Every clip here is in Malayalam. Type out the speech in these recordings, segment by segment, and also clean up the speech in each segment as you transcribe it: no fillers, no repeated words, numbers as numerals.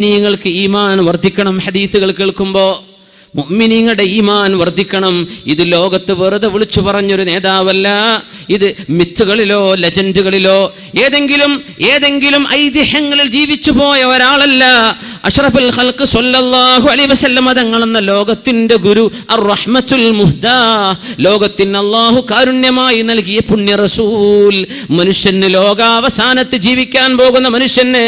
നിങ്ങൾക്ക് ഈമാൻ വർദ്ധിക്കണം. ഹദീസുകൾ കേൾക്കുമ്പോൾ മുഅ്മിനീങ്ങളുടെ ഈമാൻ വർദ്ധിക്കണം. ഇത് ലോകത്ത് വെറുതെ വിളിച്ചു പറഞ്ഞൊരു നേതാവല്ല. ഇത് മിത്തുകളിലോ ലെജൻഡുകളിലോ ഏതെങ്കിലും ഐതിഹ്യങ്ങളിൽ ജീവിച്ചു പോയ ഒരാളല്ല. അഷ്റഫുൽ ഖൽഖ് സ്വല്ലല്ലാഹു അലൈഹി വസല്ലം തങ്ങളെന്ന ലോകത്തിന്റെ ഗുരു അർ-റഹ്മത്തുൽ മുഹ്ദാ, ലോകത്തിന് അല്ലാഹു കാരുണ്യമായി നൽകിയ പുണ്യ റസൂൽ, മനുഷ്യന് ലോകാവസാനത്ത് ജീവിക്കാൻ പോകുന്ന മനുഷ്യന്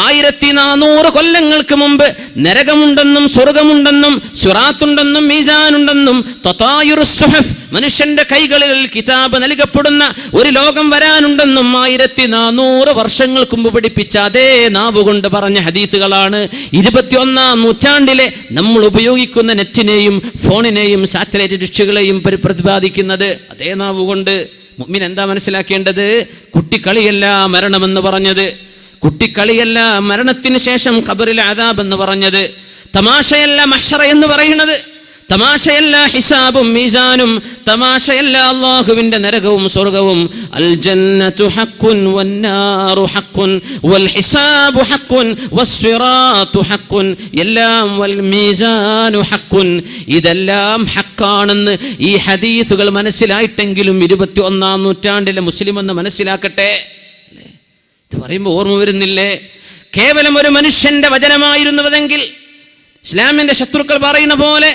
1400 കൊല്ലങ്ങൾക്ക് മുമ്പ് നരകമുണ്ടെന്നും സ്വർഗമുണ്ടെന്നും സിറാത്തുണ്ടെന്നും മീസാനുണ്ടെന്നും തതായുറുസ് സുഹഫ്, മനുഷ്യന്റെ കൈകളിൽ കിതാബ് നൽകപ്പെടുന്ന ഒരു ലോകം വരാനുണ്ടെന്നും 1400 വർഷങ്ങൾക്ക് മുമ്പ് പഠിപ്പിച്ച അതേ നാവുകൊണ്ട് പറഞ്ഞ ഹദീസുകളാണ് 21-ാം നൂറ്റാണ്ടിലെ നമ്മൾ ഉപയോഗിക്കുന്ന നെറ്റിനെയും ഫോണിനെയും സാറ്റലൈറ്റ് ഡിഷുകളെയും പ്രതിപാദിക്കുന്നത് അതേ നാവുകൊണ്ട്. മുഅ്മിൻ എന്താ മനസ്സിലാക്കേണ്ടത്? കുട്ടിക്കളിയല്ല മരണമെന്ന് പറഞ്ഞത്, കുട്ടിക്കളിയല്ല മരണത്തിന് ശേഷം ഖബറിൽ അദാബ് എന്ന് പറഞ്ഞത്, തമാശയല്ല മഹ്ശറ എന്ന് പറയുന്നത്, തമാശയല്ല ഹിസാബും മീസാനും, തമാശയല്ല അല്ലാഹുവിന്റെ നരകവും സ്വർഗവും. അൽ ജന്നതു ഹഖ്ഖുൻ വന്നാറു ഹഖ്ഖുൻ വൽ ഹിസാബു ഹഖ്ഖുൻ വസ്സിറാത്തു ഹഖ്ഖുൻ എല്ലാം വൽ മീസാനു ഹഖ്ഖുൻ, ഇതെല്ലാം ഹഖാണെന്ന് ഈ ഹദീസുകൾ മനസ്സിലായിട്ടെങ്കിലും 21-ാം നൂറ്റാണ്ടിലെ മുസ്ലിം എന്ന് മനസ്സിലാക്കട്ടെ. ഇത് പറയുമ്പോൾ ഓർമ്മ വരുന്നില്ലേ? കേവലം ഒരു മനുഷ്യന്റെ വചനമായിരുന്നുവെങ്കിൽ ഇസ്ലാമിന്റെ ശത്രുക്കൾ പറയുന്ന പോലെ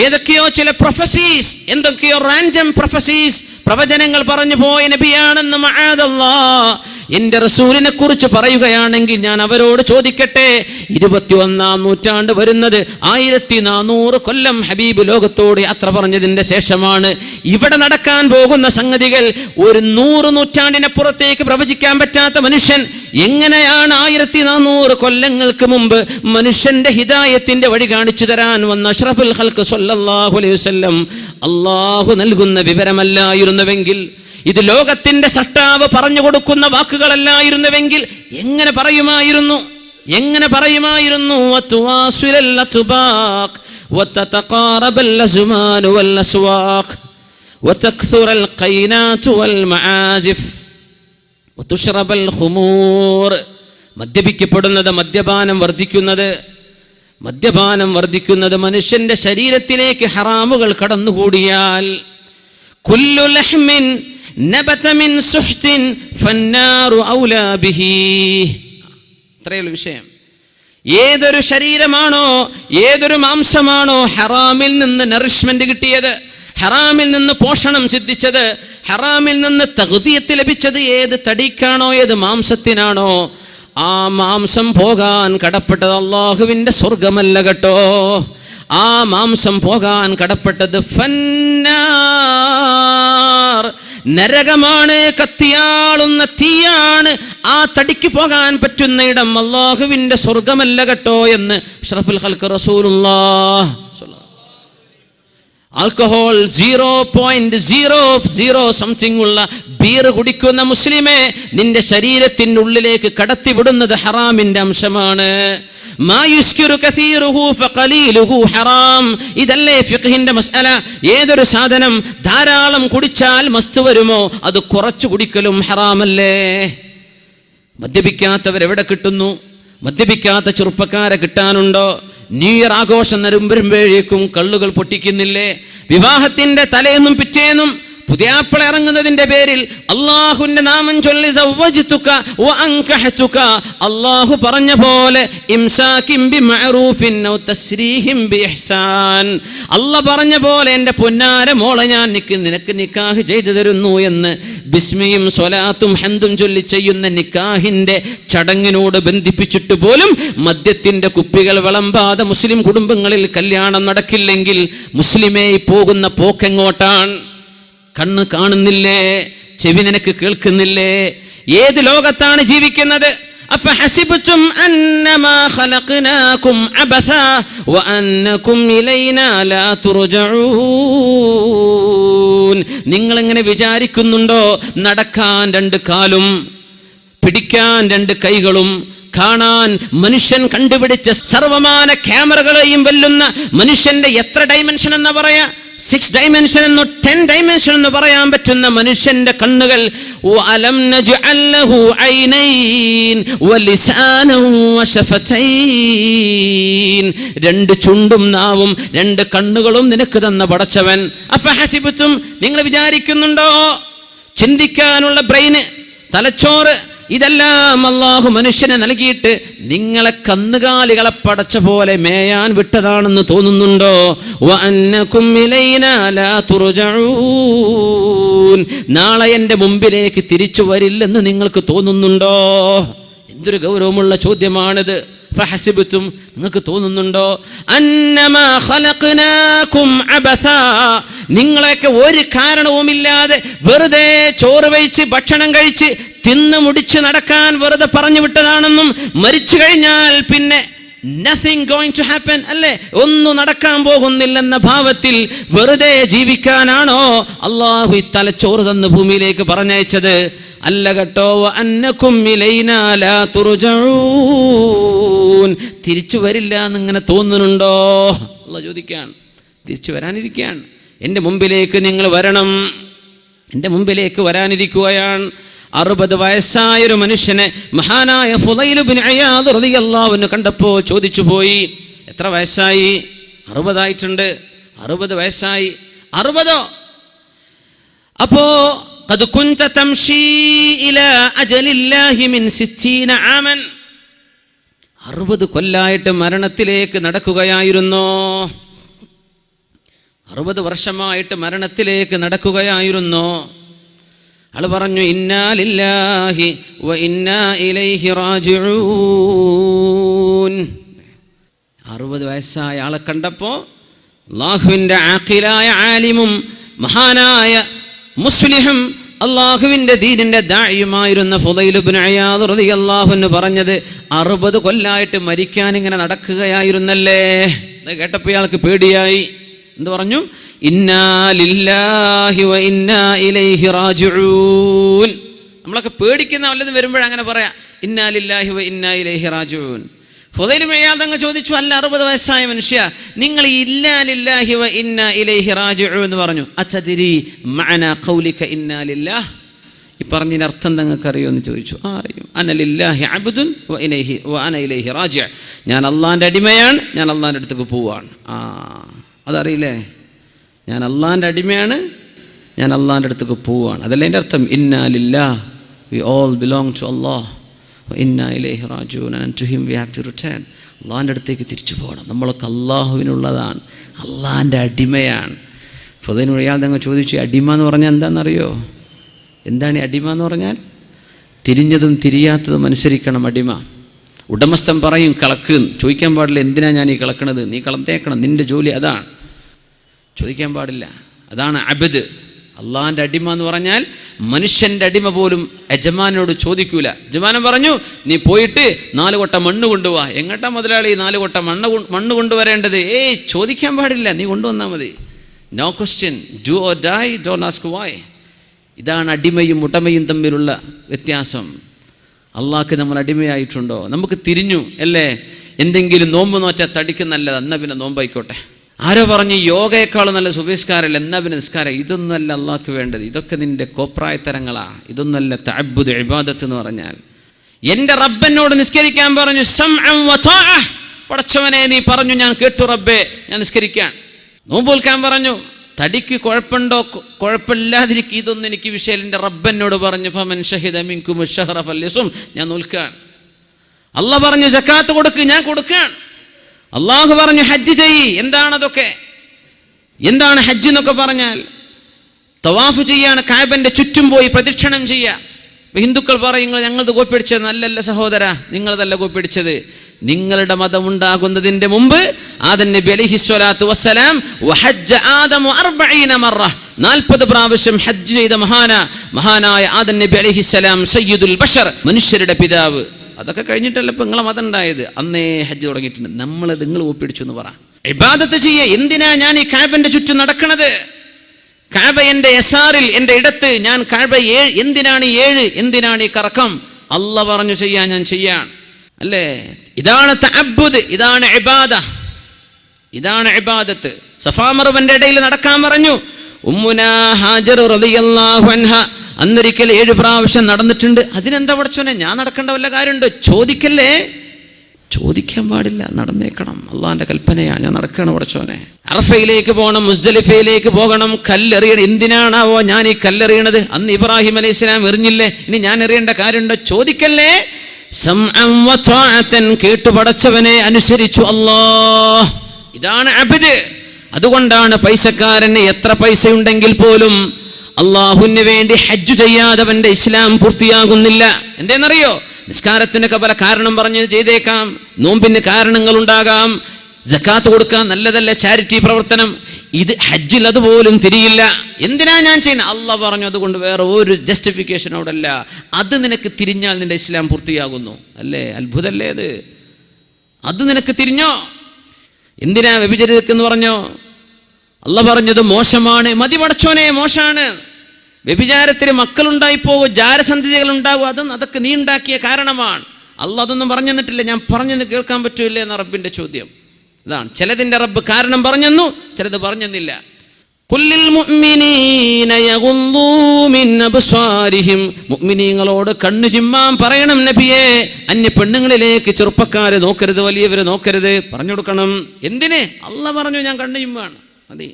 ഏതൊക്കെയോ ചില പ്രൊഫസീസ്, എന്തൊക്കെയോ റാൻഡം പ്രൊഫസീസ്, പ്രവചനങ്ങൾ പറഞ്ഞു പോയ നബിയാണെന്ന് മഅദല്ലാഹ് എന്റെ റസൂലിനെ കുറിച്ച് പറയുകയാണെങ്കിൽ ഞാൻ അവരോട് ചോദിക്കട്ടെ, 21-ാം നൂറ്റാണ്ട് വരുന്നത് 1400 കൊല്ലം ഹബീബ് ലോകത്തോട് യാത്ര പറഞ്ഞതിന്റെ ശേഷമാണ്. ഇവിടെ നടക്കാൻ പോകുന്ന സംഗതികൾ ഒരു 100 നൂറ്റാണ്ടിനപ്പുറത്തേക്ക് പ്രവചിക്കാൻ പറ്റാത്ത മനുഷ്യൻ എങ്ങനെയാണ് 1400 കൊല്ലങ്ങൾക്ക് മുമ്പ് മനുഷ്യന്റെ ഹിദായത്തിന്റെ വഴി കാണിച്ചു തരാൻ വന്ന അഷ്റഫുൽ ഖൽഖ് സ്വല്ലല്ലാഹു അലൈഹി വസല്ലം അല്ലാഹു നൽകുന്ന വിവരമല്ലായിരുന്നുവെങ്കിൽ, ഇത് ലോകത്തിന്റെ സൃഷ്ടാവ് പറഞ്ഞു കൊടുക്കുന്ന വാക്കുകളല്ലായിരുന്നുവെങ്കിൽ എങ്ങനെ പറയുമായിരുന്നു? മദ്യപിക്കപ്പെടുന്നത്, മദ്യപാനം വർദ്ധിക്കുന്നത് മനുഷ്യന്റെ ശരീരത്തിലേക്ക് ഹറാമുകൾ കടന്നുകൂടിയാൽ കുല്ലു ലഹ്മിൻ നബത മിൻ സുഹ്തിൻ ഫന്നാറു ഔലാ ബിഹി. ഇത്രയുള്ള വിഷയം. ഏതൊരു ശരീരമാണോ, ഏതൊരു മാംസമാണോ ഹറാമിൽ നിന്ന് നറിഷ്മെന്റ് കിട്ടിയത്, ഹറാമിൽ നിന്ന് പോഷണം സിദ്ധിച്ചത്, ഹറാമിൽ നിന്ന് തഗ്ദിയത്ത് ലഭിച്ചത്, ഏത് തടിക്കാണോ ഏത് മാംസത്തിനാണോ, ആ മാംസം പോകാൻ കടപ്പെട്ടത് അല്ലാഹുവിന്റെ സ്വർഗമല്ല കേട്ടോ. ആ മാംസം പോകാൻ കടപ്പെട്ടത് ഫന്നാർ, നരകമാണ്, കത്തിയാളുന്ന തീയാണ്. ആ തടിക്ക് പോകാൻ പറ്റുന്ന ഇടം അല്ലാഹുവിന്റെ സ്വർഗമല്ല കേട്ടോ എന്ന് അഷ്റഫുൽ ഖൽഖ് റസൂലുള്ളാഹ്. ആൽക്കഹോൾ 0.00 സംതിങ് ഉള്ള ബീർ കുടിക്കുന്ന മുസ്ലിമേ, നിന്റെ ശരീരത്തിന്റെ ഉള്ളിലേക്ക് കടത്തിവിടുന്നത് ഹറാമിന്റെ അംശമാണ്. ഇതല്ലേ ഫിഖ്ഹിന്റെ മസ്അല. ഏതൊരു സാധനം ധാരാളം കുടിച്ചാൽ മസ്ത് വരുമോ, അത് കുറച്ചു കുടിക്കലും ഹറാമല്ലേ? മദ്യപിക്കാത്തവരെവിടെ കിട്ടുന്നു? മദ്യപിക്കാത്ത ചെറുപ്പക്കാരെ കിട്ടാനുണ്ടോ? ന്യൂ ഇയർ ആഘോഷം വരുമ്പോഴേക്കും കള്ളുകൾ പൊട്ടിക്കുന്നില്ലേ? വിവാഹത്തിന്റെ തലേന്നും പിറ്റേന്നും പുതിയാപ്പിള ഇറങ്ങുന്നതിന്റെ പേരിൽ അല്ലാഹുവിന്റെ നാമം ചൊല്ലി സവ്വജ്തുക വഅൻകഹതുക, അല്ലാഹു പറഞ്ഞ പോലെ ഇംസാകിൻ ബിമഅറൂഫിൻ ഔ തസ്രീഹിൻ ബിഇഹ്സാൻ, അല്ലാഹു പറഞ്ഞ പോലെ എൻ്റെ പൊന്നാര മോളെ ഞാൻ നിനക്ക് നിക്കാഹ് ചെയ്തു തരുന്നു എന്ന് ബിസ്മിയും സ്വലാത്തും ഹംദും ചൊല്ലി ചെയ്യുന്ന നിക്കാഹിന്റെ ചടങ്ങിനോട് ബന്ധിപ്പിച്ചിട്ട് പോലും മദ്യത്തിന്റെ കുപ്പികൾ വിളമ്പാതെ മുസ്ലിം കുടുംബങ്ങളിൽ കല്യാണം നടക്കില്ലെങ്കിൽ മുസ്ലിമേ പോകുന്ന പോക്കെങ്ങോട്ടാണ്? കണ്ണ് കാണുന്നില്ലേ? ചെവി നിനക്ക് കേൾക്കുന്നില്ലേ? ഏത് ലോകത്താണ് ജീവിക്കുന്നത്? അഫഹസിബ്തും അന്നമാ ഖലഖനാകും അബസാ വഅന്നകും ഇലൈനാ ലാ തുർജഊൻ. നിങ്ങൾ എങ്ങനെ വിചാരിക്കുന്നുണ്ടോ നടക്കാൻ 2 കാലും, പിടിക്കാൻ 2 കൈകളും, കാണാൻ മനുഷ്യൻ കണ്ടുപിടിച്ച സർവമാന ക്യാമറകളെയും വെല്ലുന്ന മനുഷ്യന്റെ എത്ര ഡൈമെൻഷൻ എന്ന് പറയാ, 6 ഡൈമെൻഷൻ എന്നോ 10 ഡൈമെൻഷൻ എന്ന് പറയാൻ പറ്റുന്ന മനുഷ്യന്റെ കണ്ണുകൾ, വഅലം നജ്അൽ ലഹു ഐനൈൻ വലിസാനൻ വശഫതൈൻ, 2 ചുണ്ടും നാവും 2 കണ്ണുകളും നിനക്ക് തന്ന പടച്ചവൻ. അഫഹസിബതും, നിങ്ങൾ വിചാരിക്കുന്നുണ്ടോ ചിന്തിക്കാനുള്ള ബ്രെയിന്, തലച്ചോറ്, ഇതെല്ലാം അല്ലാഹു മനുഷ്യനെ നൽകിയിട്ട് നിങ്ങളെ കന്നുകാലികളെ പടച്ച പോലെ മേയാൻ വിട്ടതാണെന്ന് തോന്നുന്നുണ്ടോ? വഅന്നകും ഇലൈനാ ലാ തുർജഊൻ, നാളെ എൻ്റെ മുമ്പിലേക്ക് തിരിച്ചു വരില്ലെന്ന് നിങ്ങൾക്ക് തോന്നുന്നുണ്ടോ? എന്തൊരു ഗൗരവമുള്ള ചോദ്യമാണിത്. ഫഹസിബതും, നിങ്ങൾക്ക് തോന്നുന്നുണ്ടോ അന്നമാ ഖലഖനാകും അബസാ, നിങ്ങളെയൊക്കെ ഒരു കാരണവുമില്ലാതെ വെറുതെ ചോറ് വെച്ച് ഭക്ഷണം കഴിച്ച് തിന്ന് മുടിച്ച് നടക്കാൻ വെറുതെ പറഞ്ഞു വിട്ടതാണെന്നും, മരിച്ചു കഴിഞ്ഞാൽ പിന്നെ nothing going to happen, അല്ലേ, ഒന്നും നടക്കാൻ പോകുന്നില്ലെന്ന ഭാവത്തിൽ വെറുതെ ജീവിക്കാനാണോ അല്ലാഹു ഈ തലച്ചോറ് തന്ന് ഭൂമിയിലേക്ക് പറഞ്ഞയച്ചത്? അല്ല കേട്ടോ. വഅന്നകും ഇലൈനാ ലാ തുർജഊൻ, തിരിച്ചു വരില്ല എന്നിങ്ങനെ തോന്നുന്നുണ്ടോ? അല്ലാഹു ചോദിക്കാൻ, തിരിച്ചു വരാനിരിക്കുകയാണ്. എൻ്റെ മുമ്പിലേക്ക് നിങ്ങൾ വരണം, എൻ്റെ മുമ്പിലേക്ക് വരാനിരിക്കുകയാണ്. 60 വയസ്സായൊരു മനുഷ്യനെ മഹാനായ ഫുളൈൽ ഇബ്നു ഇയാദ് റളിയല്ലാഹു അൻഹു കണ്ടപ്പോൾ ചോദിച്ചു പോയി, എത്ര വയസ്സായി? 60 ആയിട്ടുണ്ട്. 60 വയസ്സായി. 60 അപ്പോ ഖദ് കുൻത തംശി ഇലാ അജലില്ലാഹി മിൻ 60 ആമൻ, 60 കൊല്ലായിട്ട് മരണത്തിലേക്ക് നടക്കുകയായിരുന്നോ? 60 വർഷമായിട്ട് മരണത്തിലേക്ക് നടക്കുകയായിരുന്നോ? ആള് പറഞ്ഞു, ഇന്നാ ലില്ലാഹി വ ഇന്നാ ഇലൈഹി റാജിഊൻ. 60 വയസ്സായ ആളെ കണ്ടപ്പോൾ അല്ലാഹുവിൻ്റെ ആഖിലായ ആലിമും മഹാനായ മുസ്ലിഹും അല്ലാഹുവിൻ്റെ ദീനിൻ്റെ ദാഇയുമായിരുന്ന ഫുളൈൽ ഇബ്നു ഇയാദ് റളിയല്ലാഹു അൻഹു പറഞ്ഞത്, 60 കൊല്ലായിട്ട് മരിക്കാൻ ഇങ്ങനെ നടക്കുകയായിരുന്നല്ലേ. അത് കേട്ടപ്പോൾ ഇയാൾക്ക് പേടിയായി. എന്ത് പറഞ്ഞു? ഇന്നാ ലില്ലാഹി വ ഇന്നാ ഇലൈഹി റാജിഊൻ. നമ്മളൊക്കെ പേടിക്കുന്ന വല്ലതും വരുമ്പോഴങ്ങനെ പറയാം, ഇന്നാ ലില്ലാഹി വ ഇന്നാ ഇലൈഹി റാജിഊൻ. ഫുളൈൽ ഇബ്നു ഇയാദ് അങ്ങ് ചോദിച്ചു, അല്ല 60 വയസ്സായ മനുഷ്യ, നിങ്ങൾ ഇന്നാ ലില്ലാഹി വ ഇന്നാ ഇലൈഹി റാജിഊൻ എന്ന് പറഞ്ഞു. അതദ്രി മഅനാ ഖൗലിക ഇന്നാ ലില്ലാഹ്, ഈ പറഞ്ഞതിന് അർത്ഥം നിങ്ങൾക്ക് അറിയോ എന്ന് ചോദിച്ചു. അറിയും. അന ലില്ലാഹി അബ്ദുൻ വ അന ഇലൈഹി റാജിഉ, ഞാൻ അള്ളാഹിൻ്റെ അടിമയാണ്, ഞാൻ അള്ളാഹിൻ്റെ അടുത്തേക്ക് പോവാണ്. അതറിയില്ലേ? ഞാൻ അള്ളാഹിൻ്റെ അടിമയാണ്, ഞാൻ അള്ളാഹിൻ്റെ അടുത്തേക്ക് പോവാണ്. അതല്ല എൻ്റെ അർത്ഥം. ഇന്നാ ലില്ലാഹ്, we all belong to Allah, വ ഇന്നാ ഇലൈഹി റാജിഊൻ, and to him we have to return. അള്ളാഹിൻ്റെ അടുത്തേക്ക് തിരിച്ചു പോകണം. നമ്മളൊക്കെ അള്ളാഹുവിനുള്ളതാണ്, അള്ളാഹിൻ്റെ അടിമയാണ്. ഫുളൈൽ ഇബ്നു ഇയാദ് അങ്ങ് ചോദിച്ചു, അടിമ എന്ന് പറഞ്ഞാൽ എന്താണെന്നറിയോ? എന്താണ് ഈ അടിമ എന്ന് പറഞ്ഞാൽ? തിരിഞ്ഞതും തിരിയാത്തതും അനുസരിക്കണം അടിമ. ഉടമസ്ഥൻ പറയും കളക്ക്, ചോദിക്കാൻ പാടില്ല, എന്തിനാ ഞാൻ ഈ കളക്കണത്, നീ കളത്തേക്കണം, നിൻ്റെ ജോലി അതാണ്, ചോദിക്കാൻ പാടില്ല. അതാണ് അബ്ദ്. അള്ളാഹിൻ്റെ അടിമ എന്ന് പറഞ്ഞാൽ മനുഷ്യൻ്റെ അടിമ പോലും യജമാനോട് ചോദിക്കൂല. യജമാനൻ പറഞ്ഞു, നീ പോയിട്ട് 4 കൊട്ട മണ്ണ് കൊണ്ടുപോവാ. എങ്ങോട്ടാ മുതലാളി 4 കൊട്ട മണ്ണ് കൊണ്ടുവരേണ്ടത്? ചോദിക്കാൻ പാടില്ല, നീ കൊണ്ടുവന്നാൽ മതി. No question, do or die, don't ask why. ഇതാണ് അടിമയും ഉടമയും തമ്മിലുള്ള വ്യത്യാസം. അള്ളാഹ്ക്ക് നമ്മൾ അടിമയായിട്ടുണ്ടോ? നമുക്ക് തിരിഞ്ഞു അല്ലേ? എന്തെങ്കിലും നോമ്പ് നോച്ചാൽ തടിക്ക് നല്ലത്, എന്നാൽ പിന്നെ നോമ്പായിക്കോട്ടെ. ആരോ പറഞ്ഞു യോഗയേക്കാളും നല്ല സുബഹിസ്കാരമല്ല, എന്നാൽ പിന്നെ നിസ്കാരം. ഇതൊന്നുമല്ല അള്ളാഹ്ക്ക് വേണ്ടത്. ഇതൊക്കെ നിന്റെ കോപ്രായത്തരങ്ങളാ. ഇതൊന്നുമല്ല തഅബ്ബുദ് ഇബാദത്ത് എന്ന് പറഞ്ഞാൽ. എൻ്റെ റബ്ബനോട് നിസ്കരിക്കാൻ പറഞ്ഞു, സമഅൻ വ ത്വാഅ, പടച്ചവനെ നീ പറഞ്ഞു, ഞാൻ കേട്ടു റബ്ബേ, ഞാൻ നിസ്കരിക്കാൻ. നോമ്പ് നോൽക്കാൻ പറഞ്ഞു, തടിക്ക് കുഴപ്പമുണ്ടോ കുഴപ്പമില്ലാതിരിക്കും, ഇതൊന്നും എനിക്ക് വിഷയം. എൻ്റെ റബ്ബനോട് പറഞ്ഞു, ഫമൻ ഷഹിദ മിൻകും അശ്ശഹറ ഫല്യസും, ഞാൻ നോൽക്കാൻ. അള്ളാഹ് പറഞ്ഞു സക്കാത്ത് കൊടുക്ക്, ഞാൻ കൊടുക്കാൻ. അള്ളാഹു പറഞ്ഞു ഹജ്ജ് ചെയ്യ്. എന്താണതൊക്കെ? എന്താണ് ഹജ്ജ് എന്നൊക്കെ പറഞ്ഞാൽ? തവാഫ് ചെയ്യാണ്, കഅബന്റെ ചുറ്റും പോയി പ്രദക്ഷിണം ചെയ്യുക. ഹിന്ദുക്കൾ പറയും ഞങ്ങളത് കോപ്പിടിച്ചത്. നല്ലല്ല സഹോദര, നിങ്ങളതല്ല കോപ്പിടിച്ചത്. നിങ്ങളുടെ മതം ഉണ്ടാകുന്നതിന്റെ മുമ്പ് ആദം നബി അലൈഹിസ്സലാത്തു വസ്സലാം വഹജ്ജ ആദമു 40 മറ, 40 പ്രാവശ്യം ഹജ്ജ് ചെയ്ത മഹാനായ ആദം നബി അലൈഹിസ്സലാം സയ്യിദുൽ ബഷർ, മനുഷ്യരുടെ പിതാവ്. അതൊക്കെ കഴിഞ്ഞിട്ടല്ല ഇപ്പൊ നിങ്ങളെ മതം ഉണ്ടായത്. അന്നേ ഹജ്ജ് തുടങ്ങിയിട്ടുണ്ട്. നമ്മളത് നിങ്ങൾ ഒപ്പിടിച്ചു എന്ന് പറ. ഇബാദത്ത് ചെയ്യേ. എന്തിനാ ഞാൻ ഈ കഅബന്റെ ചുറ്റും നടക്കണത്? കഅബ എന്റെ യസാറിൽ, എന്റെ ഇടത്ത്. ഞാൻ കഅബ എന്തിനാണ് 7? എന്തിനാണ് ഈ കറക്കം? അല്ലാഹ് പറഞ്ഞു ചെയ്യാൻ, ഞാൻ ചെയ്യാൻ അല്ലേ? ഇതാണ് തഅബ്ബുദ്, ഇതാണ് ഇബാദ. ഇതാണ് ഇബാദത്ത്. സഫാ മർവന്റെ ഇടയിൽ നടക്കാൻ പറഞ്ഞു. ഉമ്മുനാ ഹാജർ റളിയല്ലാഹു അൻഹ അന്നൊരിക്കൽ 7 പ്രാവശ്യം നടന്നിട്ടുണ്ട്. അതിനെന്താ പടച്ചോനെ, ഞാൻ നടക്കേണ്ട വല്ല കാര്യമുണ്ടോ? ചോദിക്കല്ലേ, ചോദിക്കാൻ പാടില്ല, നടന്നേക്കണം. അള്ളാന്റെ കൽപ്പനയാണ്, ഞാൻ നടക്കണം പടച്ചോനെ. അറഫയിലേക്ക് പോകണം, മുസ്ദലിഫയിലേക്ക് പോകണം, കല്ലെറിയണം. എന്തിനാണാവോ ഞാൻ ഈ കല്ലെറിയണത്? അന്ന് ഇബ്രാഹിം അലൈഹി സ്വലാം എറിഞ്ഞില്ലേ, ഇനി ഞാൻ എറിയേണ്ട കാര്യമുണ്ടോ? ചോദിക്കല്ലേ. സംഅൻ വ ത്വാഅതൻ, കേട്ടു പടച്ചവനെ അനുസരിച്ചു അല്ലാഹ്. ഇതാണ് അബ്ദ്. അതുകൊണ്ടാണ് പൈസക്കാരന് എത്ര പൈസ ഉണ്ടെങ്കിൽ പോലും അള്ളാഹുവിന് വേണ്ടി ഹജ്ജ് ചെയ്യാതെ അവന്റെ ഇസ്ലാം പൂർത്തിയാകുന്നില്ല. എന്തേന്നറിയോ? നിസ്കാരത്തിനൊക്കെ പല കാരണം പറഞ്ഞ് ചെയ്തേക്കാം, നോമ്പിന് കാരണങ്ങൾ ഉണ്ടാകാം, സക്കാത്ത് കൊടുക്കാൻ നല്ലതല്ല, ചാരിറ്റി പ്രവർത്തനം. ഇത് ഹജ്ജിൽ അതുപോലും തിരിയില്ല. എന്തിനാ ഞാൻ ചെയ്യുന്നത്? അള്ളാഹ് പറഞ്ഞു, അതുകൊണ്ട് വേറെ ഒരു ജസ്റ്റിഫിക്കേഷൻ അവിടെ അല്ല. അത് നിനക്ക് തിരിഞ്ഞാൽ നിന്റെ ഇസ്ലാം പൂർത്തിയാകുന്നു. അല്ലേ, അത്ഭുതല്ലേ അത്? അത് നിനക്ക് തിരിഞ്ഞോ? എന്തിനാ വ്യഭിചരിക്കെന്ന് പറഞ്ഞോ? അള്ളാഹ് പറഞ്ഞത് മോശമാണ്. മതി പടച്ചോനെ, മോശമാണ്. വ്യഭിചാരത്തിന് മക്കളുണ്ടായിപ്പോവും, ജാരസന്ധതികൾ ഉണ്ടാകും, അതൊക്കെ നീ ഉണ്ടാക്കിയ കാരണമാണ്. അള്ളാഹ് അതൊന്നും പറഞ്ഞു തന്നിട്ടില്ല. ഞാൻ പറഞ്ഞെന്ന് കേൾക്കാൻ പറ്റൂല്ലേ എന്ന റബ്ബിന്റെ ചോദ്യം ഇതാണ്. ചിലതിന്റെ റബ്ബ് കാരണം പറഞ്ഞെന്നു, ചിലത് പറഞ്ഞെന്നില്ല. ഖുല്ലിൽ മുഅ്മിനീന യഗുദ്ദൂ മിൻ അബ്സാരിഹിം, മുഅ്മിനീങ്ങളോട് കണ്ണു ചിമ്മാൻ പറയണം നബിയേ. അന്യ പെണ്ണുങ്ങളിലേക്ക് ചെറുപ്പക്കാരെ നോക്കരുത്, വലിയവരെ നോക്കരുത്, പറഞ്ഞു കൊടുക്കണം. എന്തിന്? അള്ളാഹ് പറഞ്ഞു, ഞാൻ കണ്ണു ചിമ്മാണ്. മതി.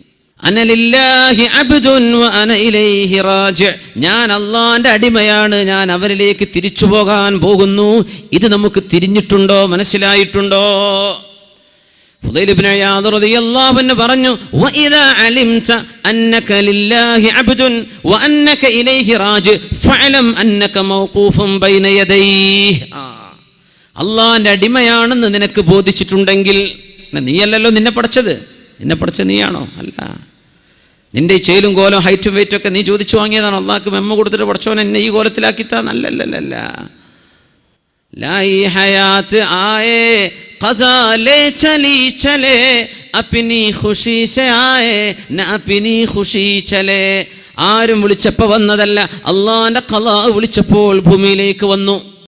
അന ലില്ലാഹി അബ്ദുൻ വ അന ഇലൈഹി റാജി, ഞാൻ അള്ളാന്റെ അടിമയാണ്, ഞാൻ അവരിലേക്ക് തിരിച്ചു പോകാൻ പോകുന്നു. ഇത് നമുക്ക് തിരിഞ്ഞിട്ടുണ്ടോ, മനസ്സിലായിട്ടുണ്ടോ? ഫുദൈൽ ഇബ്നു ഇയാദ് റളിയല്ലാഹു അൻഹു പറഞ്ഞു, വഇദാ അലിംത അന്നക ലില്ലാഹി അബ്ദുൻ വ അന്നക ഇലൈഹി റാജി ഫഅലം അന്നക മൗഖൂഫുൻ ബൈന യദൈഹി. അള്ളാന്റെ അടിമയാണെന്ന് നിനക്ക് ബോധിച്ചിട്ടുണ്ടെങ്കിൽ, നീയല്ലല്ലോ നിന്നെ പഠിച്ചത്, നിന്നെ പഠിച്ച നീയാണോ? അല്ല. നിന്റെ ഈ ചേലും കോലം ഹൈറ്റും വെയിറ്റും ഒക്കെ നീ ചോദിച്ചു വാങ്ങിയതാണോ? അള്ളാഹ്ക്ക് മെമ്മ കൊടുത്തിട്ട് പഠിച്ചോനെ എന്നെ ഈ കോലത്തിലാക്കിത്താ? നല്ലല്ല. ലായി ഹയാത്ത് ആയേ ഖസാ ലേ ചലി ചലേ അപ്നി ഖുശി സേ ആയേ ന അപ്നി ഖുശി ചലേ. ആരും വിളിച്ചപ്പോൾ വന്നതല്ല, അള്ളാന്റെ ഖളാ വിളിച്ചപ്പോൾ ഭൂമിയിലേക്ക് വന്നു.